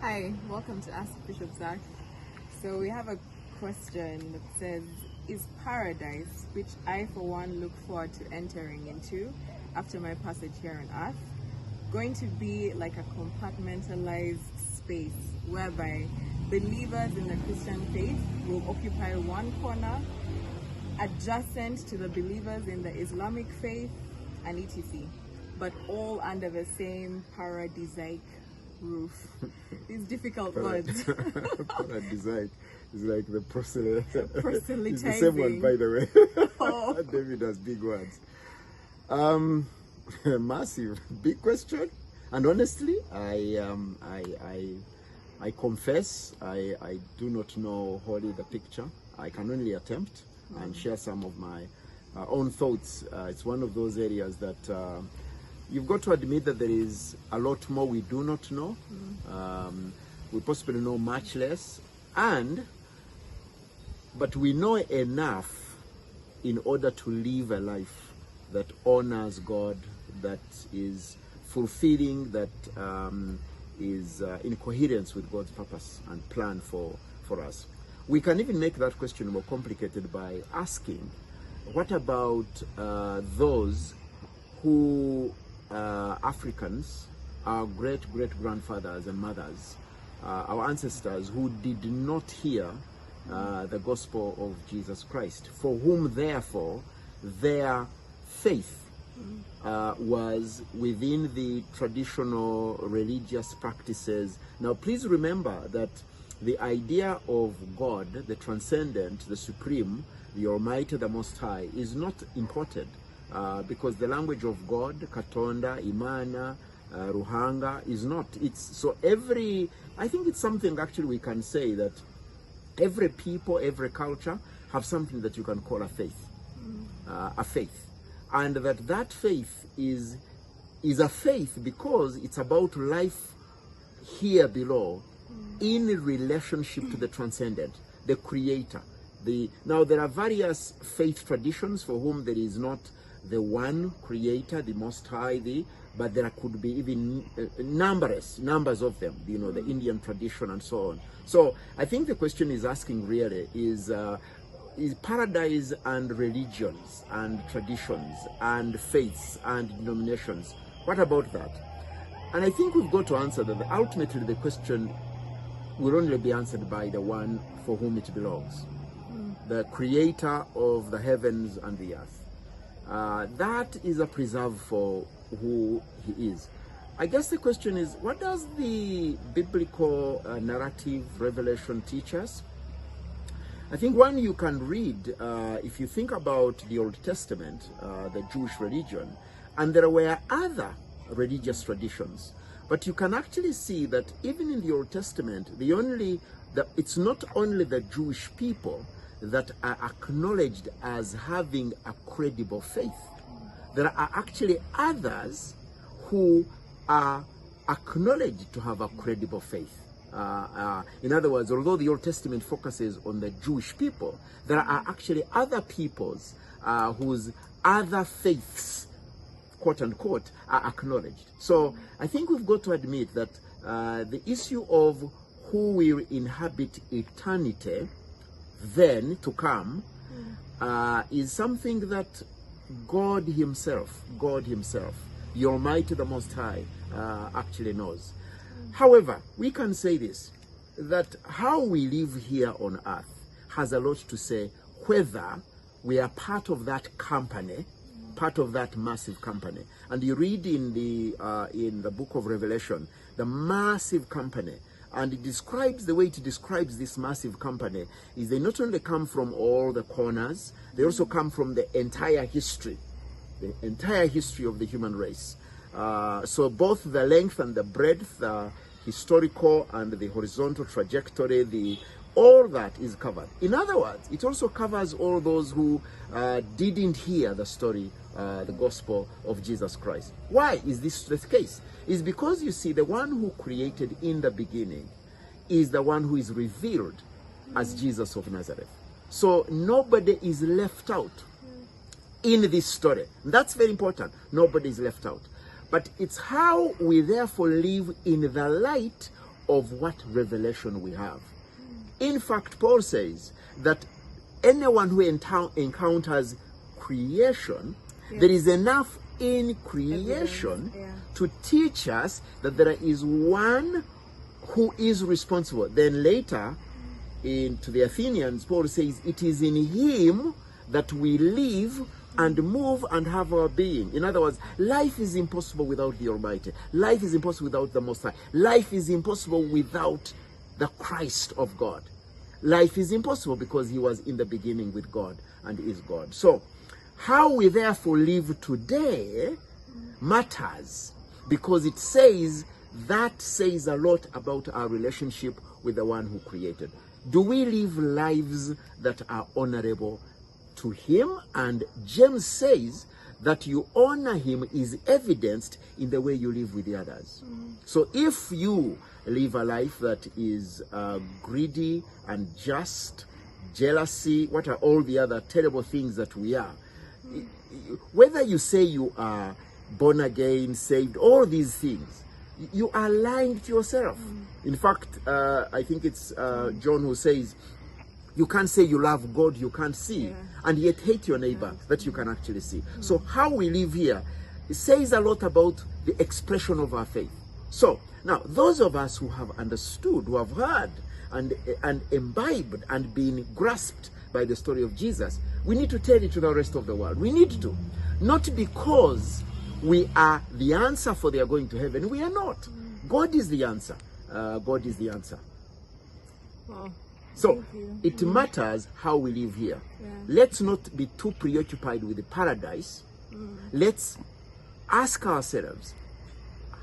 Hi, welcome to Ask Bishop Zac. So we have a question that says, is paradise, which I for one look forward to entering into after my passage here on earth, going to be like a compartmentalized space whereby believers in the Christian faith will occupy one corner adjacent to the believers in the Islamic faith and etc., but all under the same paradisiac roof? These difficult words. Paradisiac is like the proselytizing. It's the same one, by the way. Oh. David has big words. Massive, big question. And honestly, I confess I do not know wholly the picture. I can only attempt and share some of my own thoughts. It's one of those areas that you've got to admit that there is a lot more we do not know. We possibly know much less, but we know enough in order to live a life that honors God, that is fulfilling, that is in coherence with God's purpose and plan for us. We can even make that question more complicated by asking, what about those who Africans, our great-great-grandfathers and mothers, our ancestors who did not hear the gospel of Jesus Christ, for whom therefore their faith was within the traditional religious practices. Now please remember that the idea of God, the transcendent, the supreme, the Almighty, the Most High, is not imported. Because the language of God, Katonda, Imana, Ruhanga, is not. I think it's something actually we can say that every people, every culture have something that you can call a faith. A faith. And that faith is a faith because it's about life here below in relationship to the transcendent, the creator. Now there are various faith traditions for whom there is not the one creator, the Most High, but there could be even numbers of them, the Indian tradition and so on. So I think the question is asking really is paradise and religions and traditions and faiths and denominations, what about that? And I think we've got to answer that ultimately the question will only be answered by the one for whom it belongs, the creator of the heavens and the earth. That is a preserve for who he is. I guess the question is, what does the biblical narrative revelation teach us? I think one you can read, if you think about the Old Testament, the Jewish religion, and there were other religious traditions, but you can actually see that even in the Old Testament, it's not only the Jewish people that are acknowledged as having a credible faith. There are actually others who are acknowledged to have a credible faith. In other words, although the Old Testament focuses on the Jewish people, there are actually other peoples whose other faiths, quote unquote, are acknowledged. So I think we've got to admit that the issue of who will inhabit eternity then to come is something that God himself, the Almighty, the Most High, actually knows. However, we can say this, that how we live here on earth has a lot to say whether we are part of that company, part of that massive company. And you read in the book of Revelation, the massive company. And it describes, the way it describes this massive company is they not only come from all the corners, they also come from the entire history of the human race. So both the length and the breadth, the historical and the horizontal trajectory, all that is covered. In other words, it also covers all those who didn't hear the story, the gospel of Jesus Christ. Why is this the case? It's because, you see, the one who created in the beginning is the one who is revealed as Jesus of Nazareth. So nobody is left out in this story. That's very important. Nobody is left out. But it's how we therefore live in the light of what revelation we have. In fact, Paul says that anyone who encounters creation, there is enough in creation to teach us that there is one who is responsible. Then later, to the Athenians, Paul says, it is in him that we live and move and have our being. In other words, life is impossible without the Almighty. Life is impossible without the Most High. Life is impossible without the Christ of God. Life is impossible because he was in the beginning with God and is God. So, how we therefore live today matters, because it says, that says a lot about our relationship with the one who created. Do we live lives that are honorable to him? And James says that you honor him is evidenced in the way you live with the others. So if you live a life that is greedy, unjust, jealousy, what are all the other terrible things that we are, whether you say you are born again, saved, all these things, you are lying to yourself. In fact, I think it's John who says, you can't say you love God you can't see, and yet hate your neighbor that you can actually see. So how we live here, it says a lot about the expression of our faith. So now, those of us who have understood, who have heard and imbibed and been grasped by the story of Jesus, we need to tell it to the rest of the world. We need to. Not because we are the answer for their going to heaven. We are not. God is the answer. God is the answer. Wow. So it matters how we live here. Let's not be too preoccupied with the paradise. Let's ask ourselves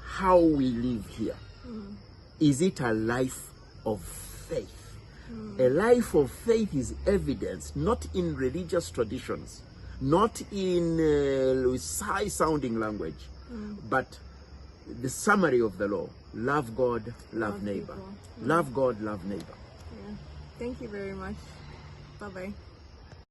how we live here. Is it a life of faith? A life of faith is evidenced not in religious traditions, not in high-sounding language, but the summary of the law. Love God, love neighbor. Love God, love neighbor. Thank you very much. Bye-bye.